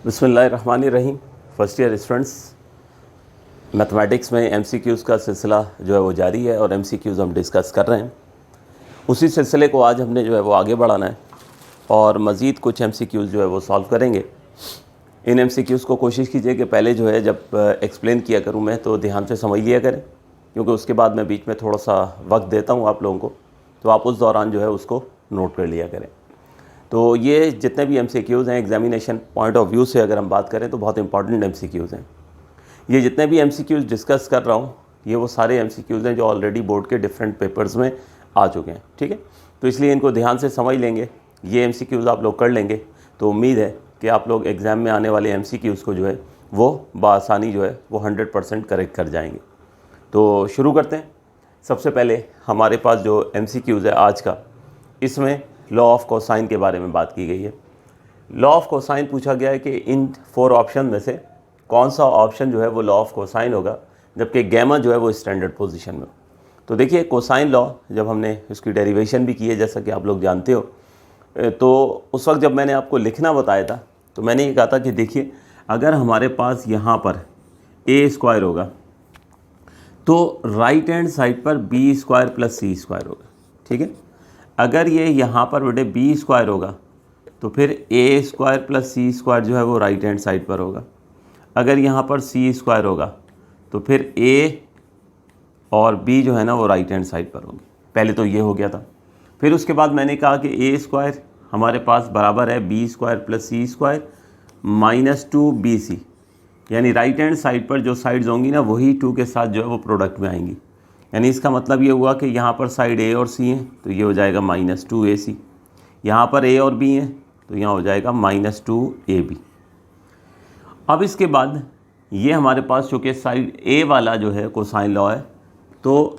बिस्मिल्लाहिर्रहमानिर्रहीम। First year students, mathematics में MCQs का सिलसिला जो है वो जारी है और एमसीक्यूज़ हम डिस्कस कर रहे हैं। उसी सिलसिले को आज हमने जो है वो आगे बढ़ाना है और मज़ीद कुछ एमसीक्यूज़ जो है वो सॉल्व करेंगे। इन एमसीक्यूज़ को कोशिश कीजिए कि पहले जो है जब एक्सप्लेन किया करूँ मैं तो ध्यान से समझ लिया करें, क्योंकि उसके बाद मैं बीच में थोड़ा सा वक्त देता हूँ आप लोगों को, तो आप उस दौरान जो है उसको नोट कर लिया करें। तो ये जितने भी एमसीक्यूज़ हैं एग्जामिनेशन पॉइंट ऑफ व्यू से अगर हम बात करें तो बहुत इंपॉर्टेंट एमसीक्यूज़ हैं। ये जितने भी एमसीक्यूज़ डिस्कस कर रहा हूँ ये वो सारे एमसीक्यूज़ हैं जो ऑलरेडी बोर्ड के डिफरेंट पेपर्स में आ चुके हैं, ठीक है। तो इसलिए इनको ध्यान से समझ लेंगे, ये एमसीक्यूज़ आप लोग कर लेंगे तो उम्मीद है कि आप लोग एग्ज़ाम में आने वाले एमसीक्यूज़ को जो है वो बआसानी जो है वो 100% करेक्ट कर जाएंगे। तो शुरू करते हैं। सबसे पहले हमारे पास जो एमसीक्यूज़ है आज का, इसमें लॉ ऑफ कोसाइन के बारे में बात की गई है। लॉ ऑफ कोसाइन पूछा गया है कि इन 4 ऑप्शन में से कौन सा ऑप्शन जो है वो लॉ ऑफ कोसाइन होगा, जबकि गैमा जो है वो स्टैंडर्ड पोजीशन में। तो देखिए कोसाइन लॉ जब हमने उसकी डेरिवेशन भी की है, जैसा कि आप लोग जानते हो, तो उस वक्त जब मैंने आपको लिखना बताया था तो मैंने ये कहा था कि देखिए अगर हमारे पास यहाँ पर ए स्क्वायर होगा तो राइट हैंड साइड पर B square plus C square होगा, ठीक है। अगर ये यहाँ पर बेटे बी स्क्वायर होगा तो फिर ए स्क्वायर प्लस सी स्क्वायर जो है वो राइट हैंड साइड पर होगा। अगर यहाँ पर सी स्क्वायर होगा तो फिर ए और बी जो है ना वो राइट हैंड साइड पर होंगे। पहले तो ये हो गया था। फिर उसके बाद मैंने कहा कि ए स्क्वायर हमारे पास बराबर है B square plus C square minus 2bc, यानी राइट हैंड साइड पर जो साइड्स होंगी ना वही 2 के साथ जो है वो प्रोडक्ट में आएंगी। यानी इसका मतलब ये हुआ कि यहाँ पर साइड ए और सी हैं तो ये हो जाएगा -2ac, यहाँ पर ए और बी हैं तो यहाँ हो जाएगा -2ab। अब इसके बाद ये हमारे पास चूँकि साइड ए वाला जो है कोसाइन लॉ है तो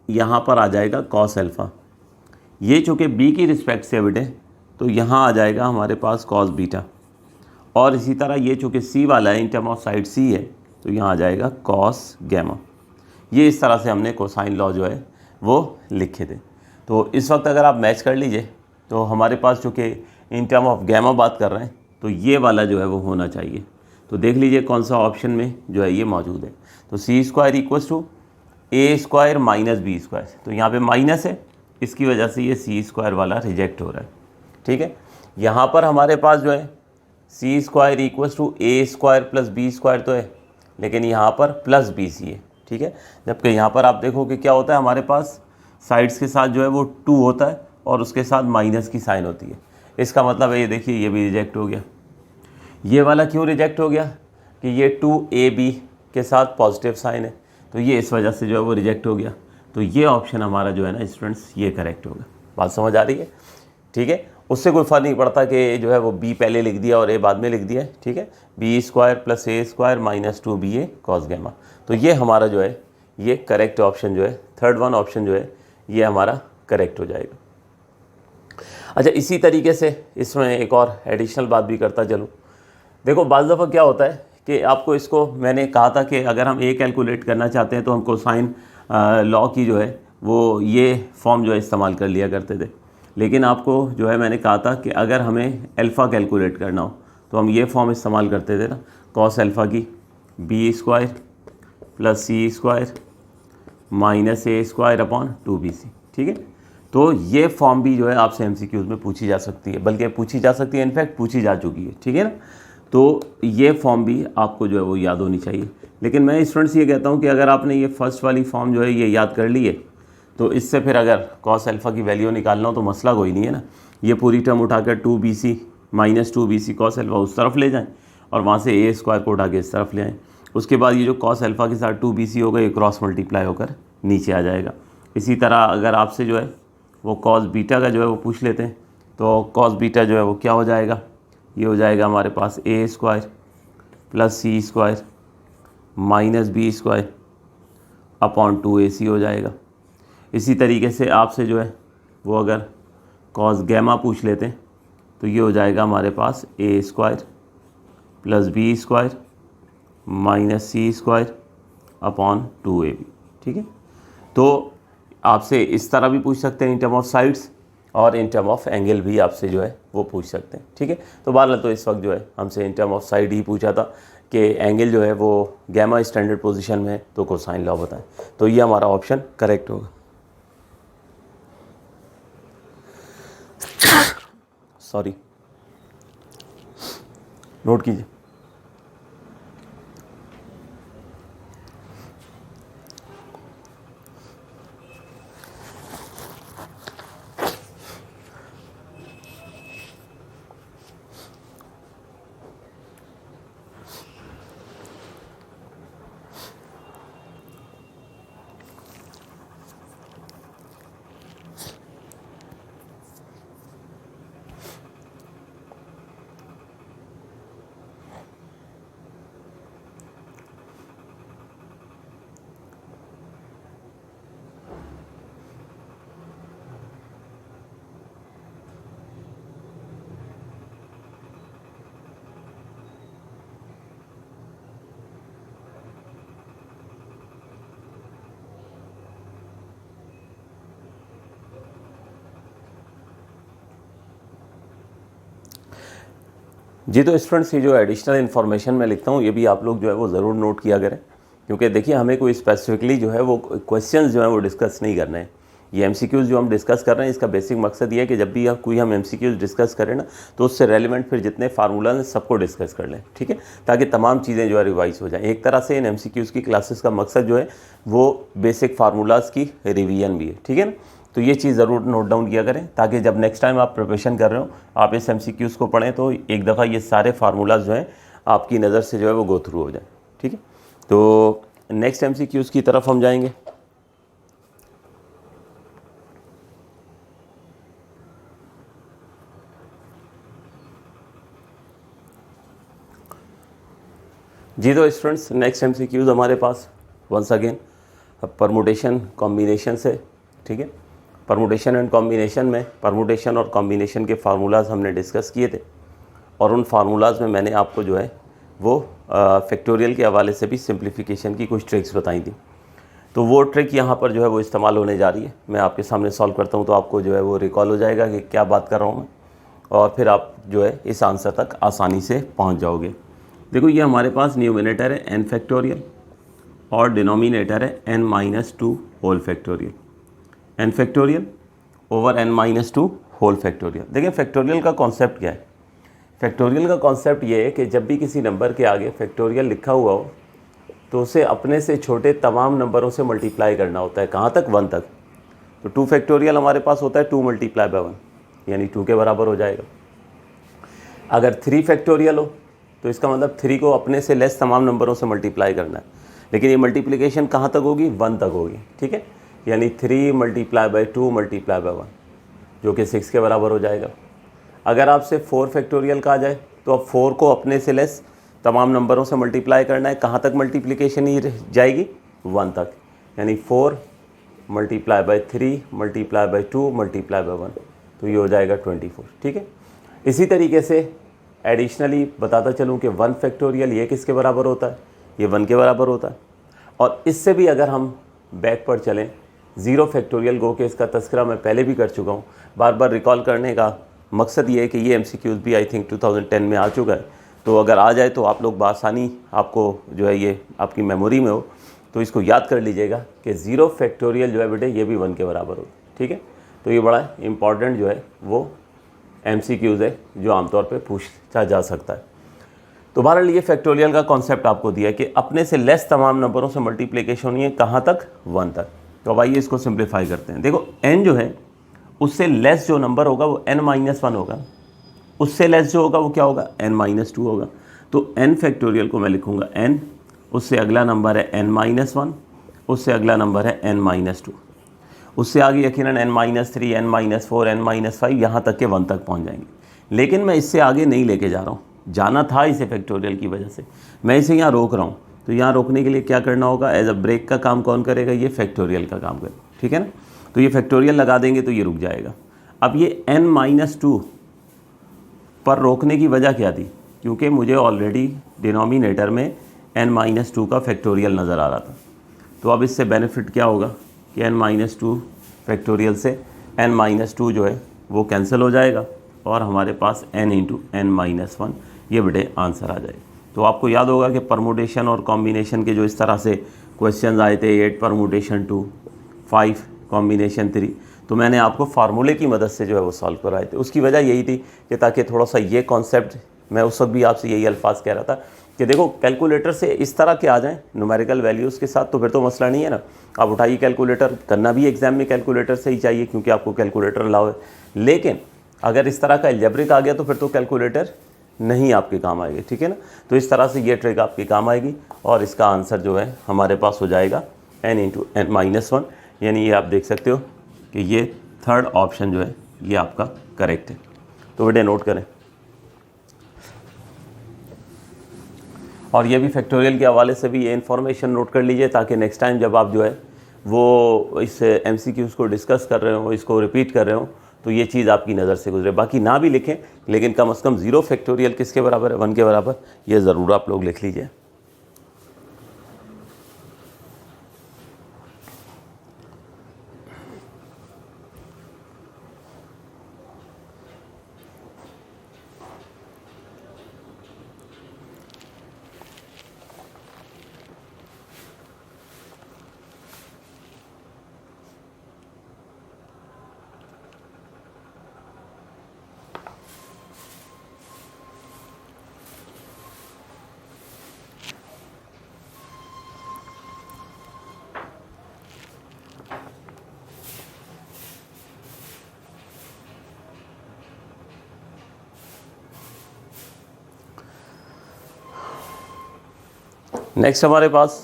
यहाँ पर आ जाएगा कॉस अल्फ़ा। ये चूँकि बी की रिस्पेक्ट से बेटे तो यहाँ आ जाएगा हमारे पास कॉस बीटा, और इसी तरह ये चूँकि सी वाला है इन टर्म ऑफ साइड सी है तो यहाँ आ जाएगा कॉस गैमा। ये इस तरह से हमने कोसाइन लॉ जो है वो लिखे थे। तो इस वक्त अगर आप मैच कर लीजिए तो हमारे पास चूँकि इन टर्म ऑफ गैमा बात कर रहे हैं तो ये वाला जो है वो होना चाहिए। तो देख लीजिए कौन सा ऑप्शन में जो है ये मौजूद है। तो C square equals to A square minus B square, तो यहाँ पे माइनस है, इसकी वजह से ये सी स्क्वायर वाला रिजेक्ट हो रहा है, ठीक है। यहाँ पर हमारे पास जो है C square equals to A square plus B square तो है, लेकिन यहाँ पर प्लस बी सी है, ठीक है। जबकि यहाँ पर आप देखो कि क्या होता है, हमारे पास साइड्स के साथ जो है वो 2 होता है और उसके साथ माइनस की साइन होती है। इसका मतलब है ये देखिए ये भी रिजेक्ट हो गया। ये वाला क्यों रिजेक्ट हो गया कि ये 2ab के साथ पॉजिटिव साइन है, तो ये इस वजह से जो है वो रिजेक्ट हो गया। तो ये ऑप्शन हमारा जो है ना स्टूडेंट्स ये करेक्ट होगा। बात समझ आ रही है, ठीक है। उससे कोई फ़र्क नहीं पड़ता कि जो है वो बी पहले लिख दिया और ए बाद में लिख दिया है, ठीक है। B square plus A square minus 2ba cos gamma, तो ये हमारा जो है ये करेक्ट ऑप्शन जो है थर्ड वन ऑप्शन जो है ये हमारा करेक्ट हो जाएगा। अच्छा, इसी तरीके से इसमें एक और एडिशनल बात भी करता चलूँ। देखो बाज़ दफ़ा क्या होता है कि आपको इसको मैंने कहा था कि अगर हम ए कैलकुलेट करना चाहते हैं तो हम कोसाइन लॉ की जो है वो ये फॉर्म जो है इस्तेमाल कर लिया करते थे, लेकिन आपको जो है मैंने कहा था कि अगर हमें अल्फ़ा कैलकुलेट करना हो तो हम ये फॉर्म इस्तेमाल करते थे ना, कॉस अल्फ़ा की B square plus C square minus ए स्क्वायर अपॉन 2bc, ठीक है। तो ये फॉर्म भी जो है आपसे एमसीक्यूज़ में पूछी जा सकती है, बल्कि पूछी जा सकती है, इनफैक्ट पूछी जा चुकी है, ठीक है ना। तो ये फॉर्म भी आपको जो है वो याद होनी चाहिए। लेकिन मैं स्टूडेंट्स ये कहता हूँ कि अगर आपने ये फर्स्ट वाली फॉर्म जो है ये याद कर ली है तो इससे फिर अगर कॉस अल्फ़ा की वैल्यू निकालना हो तो मसला कोई नहीं है ना। ये पूरी टर्म उठाकर 2bc minus 2bc cos alpha उस तरफ ले जाएं और वहाँ से ए स्क्वायर को उठा के इस तरफ ले आएँ। उसके बाद ये जो कॉस अल्फ़ा के साथ 2bc होगा ये क्रॉस मल्टीप्लाई होकर नीचे आ जाएगा। इसी तरह अगर आपसे जो है वो कॉस बीटा का जो है वो पूछ लेते हैं तो कॉस बीटा जो है वो क्या हो जाएगा, ये हो जाएगा हमारे पास A square plus C square minus B square upon 2ac हो जाएगा। इसी तरीके से आपसे जो है वो अगर कॉस गैमा पूछ लेते हैं तो ये हो जाएगा हमारे पास A square plus B square minus C square upon 2ab, ठीक है। तो आपसे इस तरह भी पूछ सकते हैं इन टर्म ऑफ साइड्स, और इन टर्म ऑफ एंगल भी आपसे जो है वो पूछ सकते हैं, ठीक है। तो बहरहाल तो इस वक्त जो है हमसे इन टर्म ऑफ साइड ही पूछा था कि एंगल जो है वो गैमा स्टैंडर्ड पोजीशन में है तो कोसाइन लॉ बताएं, तो ये हमारा ऑप्शन करेक्ट होगा। सॉरी, नोट कीजिए। जी तो स्टूडेंट्स, ये जो एडिशनल इन्फॉर्मेशन मैं लिखता हूँ ये भी आप लोग जो है वो ज़रूर नोट किया करें, क्योंकि देखिए हमें कोई स्पेसिफिकली जो है वो क्वेश्चंस जो है वो डिस्कस नहीं करने हैं। ये एमसीक्यूज़ जो हम डिस्कस कर रहे हैं इसका बेसिक मकसद ये है कि जब भी कोई हम एमसीक्यूज़ डिस्कस करें ना तो उससे रेलिवेंट फिर जितने फार्मूला हैं सबको डिस्कस कर लें, ठीक है, ताकि तमाम चीज़ें जो है रिवाइज हो जाएँ। एक तरह से इन एमसीक्यूज़ की क्लासेस का मकसद जो है वो बेसिक फार्मूलाज़ की रिवीजन भी है, ठीक है ना। तो ये चीज़ ज़रूर नोट डाउन किया करें ताकि जब नेक्स्ट टाइम आप प्रिपरेशन कर रहे हो आप इस एमसीक्यूज़ को पढ़ें तो एक दफ़ा ये सारे फार्मूलाज जो हैं आपकी नज़र से जो है वो गो थ्रू हो जाए, ठीक है। तो नेक्स्ट एमसीक्यूज़ की तरफ हम जाएंगे। जी तो स्टूडेंट्स, नेक्स्ट एमसीक्यूज़ हमारे पास वंस अगेन परमुटेशन कॉम्बिनेशन से, ठीक है। परमुटेशन एंड कॉम्बिनेशन में परमुटेशन और कॉम्बिनेशन के फार्मूलाज हमने डिस्कस किए थे और उन फार्मूलाज में मैंने आपको जो है वो फैक्टोरियल के हवाले से भी सिंप्लीफिकेशन की कुछ ट्रिक्स बताई थी। तो वो ट्रिक यहाँ पर जो है वो इस्तेमाल होने जा रही है। मैं आपके सामने सॉल्व करता हूँ तो आपको जो है वो रिकॉल हो जाएगा कि क्या बात कर रहा हूँ मैं, और फिर आप जो है इस आंसर तक आसानी से पहुँच जाओगे। देखो ये हमारे पास न्यूमिनेटर है n फैक्टोरियल और डिनोमिनेटर है n-2 whole factorial, n factorial over n-2 whole factorial. देखिए फैक्टोरियल का कॉन्सेप्ट क्या है। फैक्टोरियल का कॉन्सेप्ट ये है कि जब भी किसी नंबर के आगे फैक्टोरियल लिखा हुआ हो तो उसे अपने से छोटे तमाम नंबरों से मल्टीप्लाई करना होता है। कहाँ तक? 1 तक। तो 2 फैक्टोरियल हमारे पास होता है 2 × 1 यानी 2 के बराबर हो जाएगा। अगर 3 फैक्टोरियल हो तो इसका मतलब 3 को अपने से लेस तमाम नंबरों से मल्टीप्लाई करना है, लेकिन ये मल्टीप्लिकेशन कहाँ तक होगी? 1 तक होगी, ठीक है। यानी 3 × 2 × 1 जो कि 6 के बराबर हो जाएगा। अगर आपसे 4 फैक्टोरियल कहा जाए तो अब 4 को अपने से लेस तमाम नंबरों से मल्टीप्लाई करना है। कहाँ तक मल्टीप्लिकेशन ही जाएगी? 1 तक। यानी 4 × 3 × 2 × 1, तो ये हो जाएगा 24, ठीक है। इसी तरीके से एडिशनली बताता चलूँ कि 1 फैक्टोरियल ये किसके बराबर होता है? ये 1 के बराबर होता है। और इससे भी अगर हम बैक पर चलें, 0 फैक्टोरियल गो के इसका तस्करा मैं पहले भी कर चुका हूँ। बार बार रिकॉल करने का मकसद ये है कि ये एमसीक्यूज़ भी आई थिंक 2010 में आ चुका है, तो अगर आ जाए तो आप लोग बआसानी आपको जो है ये आपकी मेमोरी में हो तो इसको याद कर लीजिएगा कि 0 फैक्टोरियल जो है बेटे ये भी 1 के बराबर हो, ठीक है। तो ये बड़ा इम्पॉर्टेंट जो है वो एमसीक्यूज़ है जो आमतौर पे पूछा जा सकता है। तो बहरहाल ये फैक्टोरियल का कॉन्सेप्ट आपको दिया है कि अपने से लेस तमाम नंबरों से मल्टीप्लिकेशन होनी है। कहाँ तक? 1 तक। तो अब आइए इसको सिंप्लीफाई करते हैं। देखो n जो है उससे लेस जो नंबर होगा वो n-1 होगा, उससे लेस जो होगा वो क्या होगा? n-2 होगा। तो n फैक्टोरियल को मैं लिखूँगा n, उससे अगला नंबर है n-1, उससे अगला नंबर है n-2, उससे आगे यकीनन n-3, n-4, n-5 यहाँ तक के 1 तक पहुँच जाएंगे। लेकिन मैं इससे आगे नहीं लेके जा रहा हूँ, जाना था इसे फैक्टोरियल की वजह से, मैं इसे यहाँ रोक रहा हूँ। तो यहाँ रोकने के लिए क्या करना होगा? एज अ ब्रेक का काम कौन करेगा? ये फैक्टोरियल का काम करेगा, ठीक है ना। तो ये फैक्टोरियल लगा देंगे तो ये रुक जाएगा। अब ये n-2 पर रोकने की वजह क्या थी? क्योंकि मुझे ऑलरेडी डिनोमिनेटर में n-2 का फैक्टोरियल नज़र आ रहा था। तो अब इससे बेनिफिट क्या होगा कि n-2 फैक्टोरियल से n-2 जो है वो कैंसिल हो जाएगा और हमारे पास n into n minus one ये बेटे आंसर आ जाएगा। तो आपको याद होगा कि परमुटेशन और कॉम्बिनेशन के जो इस तरह से क्वेश्चन आए थे 8 परमुटेशन 2, 5 कॉम्बिनेशन 3, तो मैंने आपको फार्मूले की मदद से जो है वो सॉल्व कराए थे। उसकी वजह यही थी कि ताकि थोड़ा सा ये कॉन्सेप्ट, मैं उस वक्त भी आपसे यही अल्फाज कह रहा था कि देखो कैलकुलेटर से इस तरह के आ जाएं न्यूमेरिकल वैल्यूज़ के साथ तो फिर तो मसला नहीं है ना। आप उठाइए कैलकुलेटर, करना भी एग्जाम में कैलकुलेटर से ही चाहिए क्योंकि आपको कैलकुलेटर अलाउ है। लेकिन अगर इस तरह का एल्जेब्रिक आ गया तो फिर तो कैलकुलेटर नहीं आपके काम आएगी, ठीक है ना। तो इस तरह से ये ट्रिक आपके काम आएगी और इसका आंसर जो है हमारे पास हो जाएगा n into n minus one, यानी ये आप देख सकते हो कि ये थर्ड ऑप्शन जो है ये आपका करेक्ट है। तो बेटे नोट करें और ये भी फैक्टोरियल के हवाले से भी ये इन्फॉर्मेशन नोट कर लीजिए ताकि नेक्स्ट टाइम जब आप जो है वो इस MCQs को डिस्कस कर रहे हो, इसको रिपीट कर रहे हो, तो ये चीज़ आपकी नज़र से गुजरे। बाकी ना भी लिखें लेकिन कम से कम 0 फैक्टोरियल किसके बराबर है, 1 के बराबर, ये ज़रूर आप लोग लिख लीजिए। नेक्स्ट हमारे पास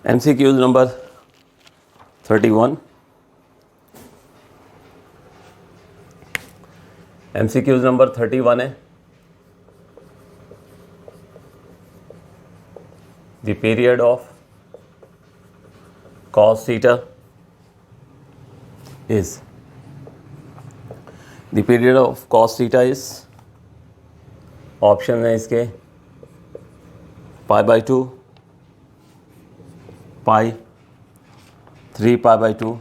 MCQs नंबर 31। MCQs नंबर 31 है the period of cos theta is, the period of cos theta is, option है इसके π/2, पाई, 3π/2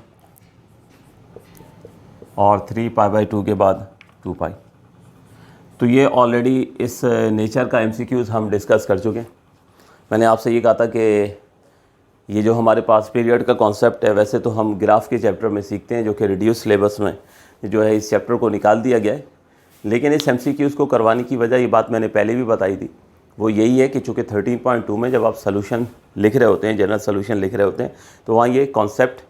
और 3π/2 के बाद 2π। तो ये ऑलरेडी इस नेचर का MCQs हम डिस्कस कर चुके हैं। मैंने आपसे ये कहा था कि ये जो हमारे पास पीरियड का कॉन्सेप्ट है वैसे तो हम ग्राफ के चैप्टर में सीखते हैं जो कि रिड्यूस सिलेबस में जो है इस चैप्टर को निकाल दिया गया है, लेकिन इस MCQs को करवाने की वजह, ये बात मैंने पहले भी बताई थी, वो यही है कि चूँकि 13.2 में जब आप सोल्यूशन लिख रहे होते हैं, जनरल सोल्यूशन लिख रहे होते हैं, तो वहाँ ये कॉन्सेप्ट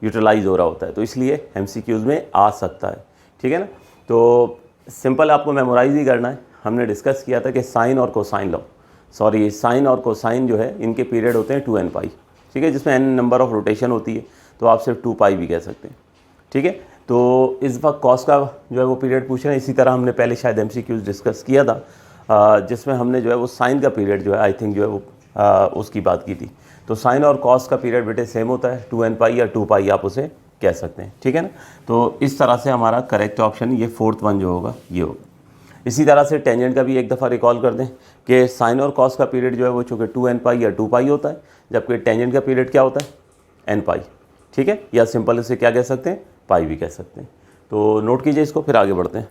यूटिलाइज हो रहा होता है, तो इसलिए MCQs में आ सकता है, ठीक है ना। तो सिंपल आपको मेमोराइज ही करना है। हमने डिस्कस किया था कि साइन और कोसाइन लो, सॉरी साइन और कोसाइन जो है इनके पीरियड होते हैं 2n π, ठीक है, जिसमें n नंबर ऑफ रोटेशन होती है, तो आप सिर्फ 2π भी कह सकते हैं, ठीक है। तो इस वक्त कॉस का जो है वो पीरियड पूछ रहे हैं। इसी तरह हमने पहले शायद MCQs डिस्कस किया था जिसमें हमने जो है वो साइन का पीरियड जो है आई थिंक जो है वो उसकी बात की थी। तो साइन और कॉस का पीरियड बेटे सेम होता है, 2n π या 2π आप उसे कह सकते हैं, ठीक है ना। तो इस तरह से हमारा करेक्ट ऑप्शन ये फोर्थ वन जो होगा ये होगा। इसी तरह से टेंजेंट का भी एक दफ़ा रिकॉल कर दें कि साइन और कॉस का पीरियड जो है वो चूँकि 2n π या 2π होता है, जबकि टेंजेंट का पीरियड क्या होता है n π, ठीक है, या सिंपल इसे क्या कह सकते हैं, पाई भी कह सकते हैं। तो नोट कीजिए इसको, फिर आगे बढ़ते हैं।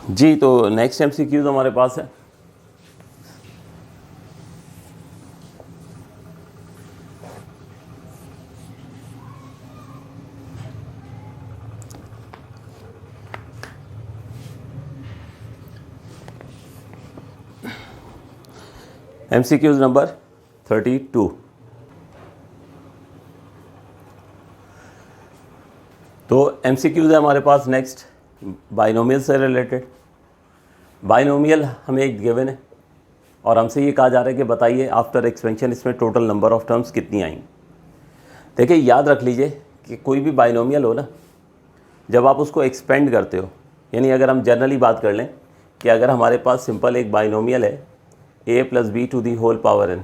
जी, तो नेक्स्ट MCQs हमारे पास है MCQs नंबर 32। तो MCQs है हमारे पास नेक्स्ट बाइनोमियल से रिलेटेड। बाइनोमियल हमें एक गिवन है और हमसे ये कहा जा रहा है कि बताइए आफ्टर एक्सपेंशन इसमें टोटल नंबर ऑफ टर्म्स कितनी आएंगी। देखिए याद रख लीजिए कि कोई भी बाइनोमियल हो ना, जब आप उसको एक्सपेंड करते हो, यानी अगर हम जनरली बात कर लें कि अगर हमारे पास सिंपल एक बाइनोमियल है a + b to the whole power n,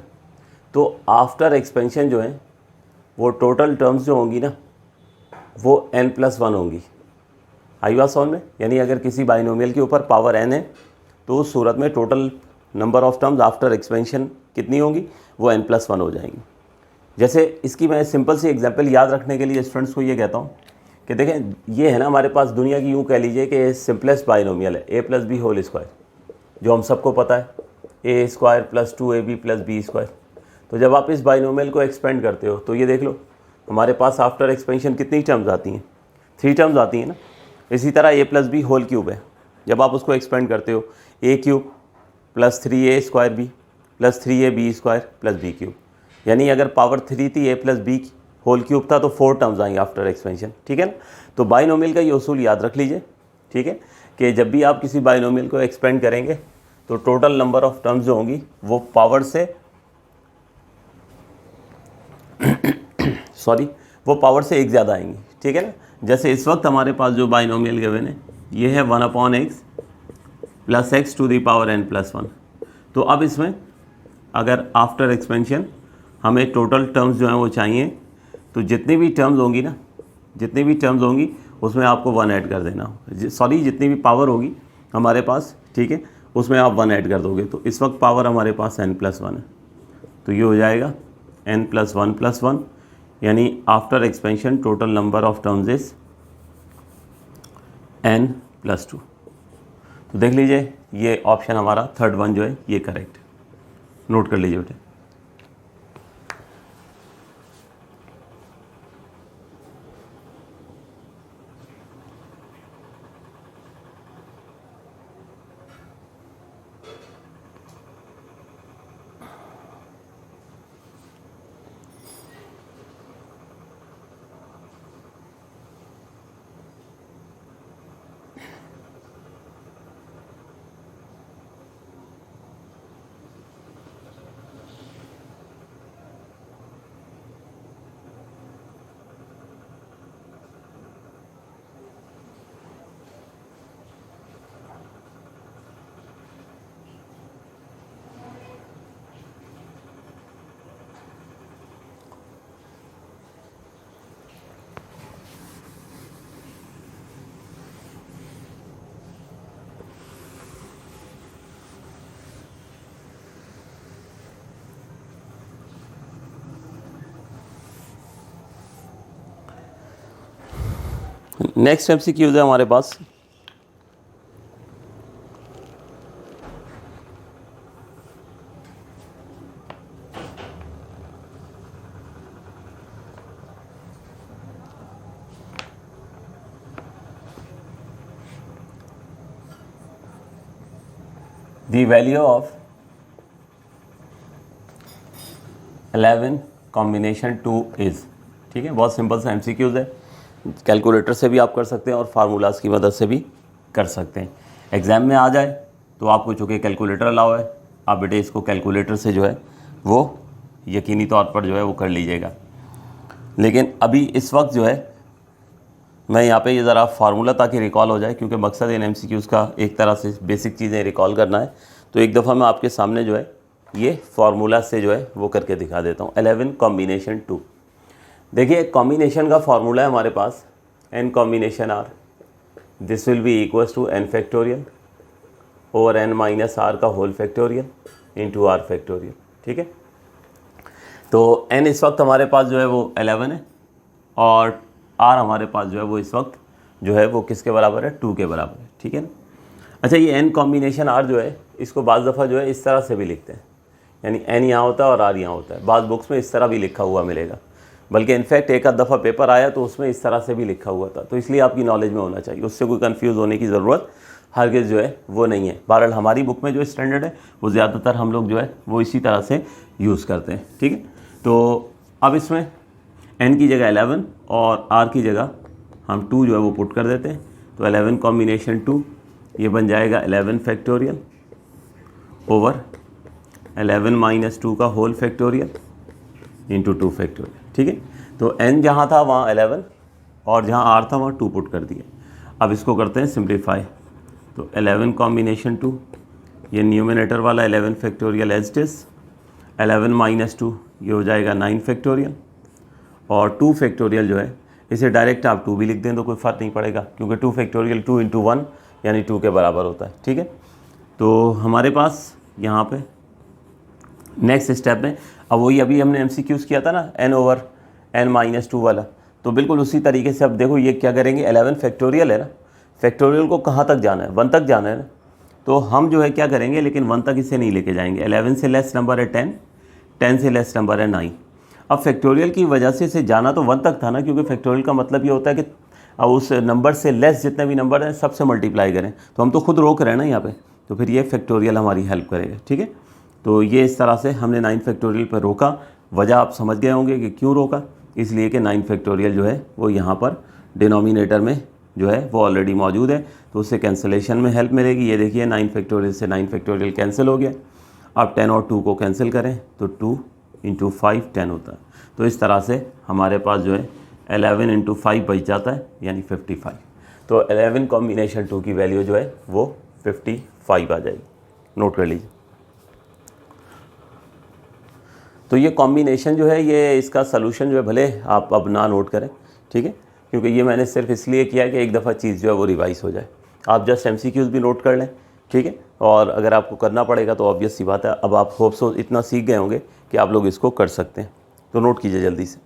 तो आफ्टर एक्सपेंशन जो है वो टोटल टर्म्स जो होंगी ना वो n+1 होंगी। आई बात समझ में? यानी अगर किसी बाइनोमियल के ऊपर पावर n है तो उस सूरत में total number of terms after expansion कितनी होंगी, वो n+1 हो जाएंगी। जैसे इसकी मैं सिंपल सी एग्जांपल याद रखने के लिए स्टूडेंट्स को ये कहता हूँ कि देखें ये है ना हमारे पास दुनिया की, यूँ कह लीजिए कि सिंपलेस्ट बाइनोमियल है a + b होल स्क्वायर, जो हम सबको पता है a² + 2ab + b²। तो जब आप इस बाइनोमियल को एक्सपेंड करते हो तो ये देख लो हमारे पास आफ्टर एक्सपेंशन कितनी टर्म्स आती हैं, 3 टर्म्स आती हैं ना। इसी तरह a + b होल क्यूब है, जब आप उसको एक्सपेंड करते हो a³ + 3a² b + 3ab² + b³। यानी अगर पावर 3 थी a + b होल क्यूब था तो 4 टर्म्स आएंगे आफ्टर एक्सपेंशन, ठीक है ना। तो बाइनोमियल का ये उसूल याद रख लीजिए, ठीक है, कि जब भी आप किसी बाइनोमियल को एक्सपेंड करेंगे तो टोटल नंबर ऑफ टर्म्स जो होंगी वो पावर से वो पावर से एक ज़्यादा आएंगी, ठीक है ना। जैसे इस वक्त हमारे पास जो बाइनोमियल गिवन है ये है 1/x + x to the power n+1। तो अब इसमें अगर आफ्टर एक्सपेंशन हमें टोटल टर्म्स जो हैं वो चाहिए, तो जितनी भी टर्म्स होंगी ना, जितनी भी टर्म्स होंगी उसमें आपको 1 ऐड कर देना, जितनी भी पावर होगी हमारे पास, ठीक है, उसमें आप 1 ऐड कर दोगे। तो इस वक्त पावर हमारे पास n+1 है, तो ये हो जाएगा n+1+1, यानी after expansion total number of terms is n+2। तो देख लीजिए ये ऑप्शन हमारा थर्ड वन जो है ये करेक्ट, नोट कर लीजिए बेटे। नेक्स्ट MCQs है हमारे पास। The value of 11 combination 2 is, ठीक है, बहुत सिंपल सा MCQs है। कैलकुलेटर से भी आप कर सकते हैं और फार्मूलाज की मदद से भी कर सकते हैं। एग्ज़ाम में आ जाए तो आपको चूँकि कैलकुलेटर अलाउ है, आप बेटे इसको कैलकुलेटर से जो है वो यकीनी तौर पर जो है वो कर लीजिएगा। लेकिन अभी इस वक्त जो है मैं यहाँ पे ये ज़रा फार्मूला ताकि रिकॉल हो जाए, क्योंकि मकसद इन MCQs का एक तरह से बेसिक चीज़ें रिकॉल करना है। तो एक दफ़ा मैं आपके सामने जो है ये फार्मूला से जो है वो करके दिखा देता हूँ। 11 कॉम्बिनेशन 2, देखिए कॉम्बिनेशन का फार्मूला है हमारे पास n combination r, this will be equals to n factorial over n minus r का whole factorial into r factorial, ठीक है। तो n इस वक्त हमारे पास जो है वो 11 है और r हमारे पास जो है वो इस वक्त जो है वो किसके बराबर है, 2 के बराबर है, ठीक है ना। अच्छा ये n कॉम्बिनेशन r जो है इसको बाज़ दफ़ा जो है इस तरह से भी लिखते हैं, यानी n यहाँ होता है और r यहाँ होता है। बाज़ बुक्स में इस तरह भी लिखा हुआ मिलेगा, बल्कि इनफैक्ट एक आध दफ़ा पेपर आया तो उसमें इस तरह से भी लिखा हुआ था। तो इसलिए आपकी नॉलेज में होना चाहिए, उससे कोई कंफ्यूज होने की ज़रूरत हरगिज़ जो है वो नहीं है। बहरहाल हमारी बुक में जो स्टैंडर्ड है वो ज़्यादातर हम लोग जो है वो इसी तरह से यूज़ करते हैं, ठीक है। तो अब इसमें n की जगह 11 और r की जगह हम 2 जो है वो पुट कर देते हैं। तो 11 कॉम्बिनेशन 2 ये बन जाएगा 11 फैक्टोरियल ओवर 11 माइनस 2 का होल फैक्टोरियल इंटू 2 फैक्टोरियल, ठीक है। तो n जहाँ था वहाँ 11 और जहाँ r था वहाँ 2 पुट कर दिए। अब इसको करते हैं सिंप्लीफाई। तो 11 कॉम्बिनेशन 2 ये न्यूमिनेटर वाला 11 factorial as it is, 11 minus 2 ये हो जाएगा 9 फैक्टोरियल और 2 फैक्टोरियल जो है इसे डायरेक्ट आप 2 भी लिख दें तो कोई फ़र्क नहीं पड़ेगा, क्योंकि 2 फैक्टोरियल 2 इंटू 1 यानी 2 के बराबर होता है, ठीक है। तो हमारे पास यहाँ पे नेक्स्ट स्टेप में अब वही अभी हमने MCQs किया था ना n ओवर n माइनस 2 वाला, तो बिल्कुल उसी तरीके से अब देखो ये क्या करेंगे, 11 फैक्टोरियल है ना, फैक्टोरियल को कहाँ तक जाना है, 1 तक जाना है ना। तो हम जो है क्या करेंगे, लेकिन 1 तक इसे नहीं लेके जाएंगे। 11 से लेस नंबर है 10, 10 से लेस नंबर है 9। अब फैक्टोरियल की वजह से इसे जाना तो 1 तक था ना, क्योंकि फैक्टोरियल का मतलब ये होता है कि उस नंबर से लेस जितने भी नंबर हैं सबसे मल्टीप्लाई करें। तो हम तो खुद रोक रहे हैं ना यहाँ पे, तो फिर ये फैक्टोरियल हमारी हेल्प करेगा, ठीक है। तो ये इस तरह से हमने 9 फैक्टोरियल पर रोका। वजह आप समझ गए होंगे कि क्यों रोका, इसलिए कि 9 फैक्टोरियल जो है वो यहाँ पर डिनोमिनेटर में जो है वो ऑलरेडी मौजूद है, तो उससे कैंसिलेशन में हेल्प मिलेगी। ये देखिए 9 फैक्टोरियल से 9 फैक्टोरियल कैंसिल हो गया। अब 10 और 2 को कैंसिल करें तो 2 इंटू 5 10 होता है। तो इस तरह से हमारे पास जो है 11 इंटू 5 बच जाता है, यानी 55। तो 11 कॉम्बिनेशन 2 की वैल्यू जो है वो 55 आ जाएगी, नोट कर लीजिए। तो ये कॉम्बिनेशन जो है ये इसका सलूशन जो है भले आप अब ना नोट करें, ठीक है, क्योंकि ये मैंने सिर्फ इसलिए किया कि एक दफ़ा चीज़ जो है वो रिवाइज़ हो जाए। आप जस्ट MCQs भी नोट कर लें, ठीक है। और अगर आपको करना पड़ेगा तो ऑब्वियस सी बात है, अब आप होप सो इतना सीख गए होंगे कि आप लोग इसको कर सकते हैं। तो नोट कीजिए जल्दी से।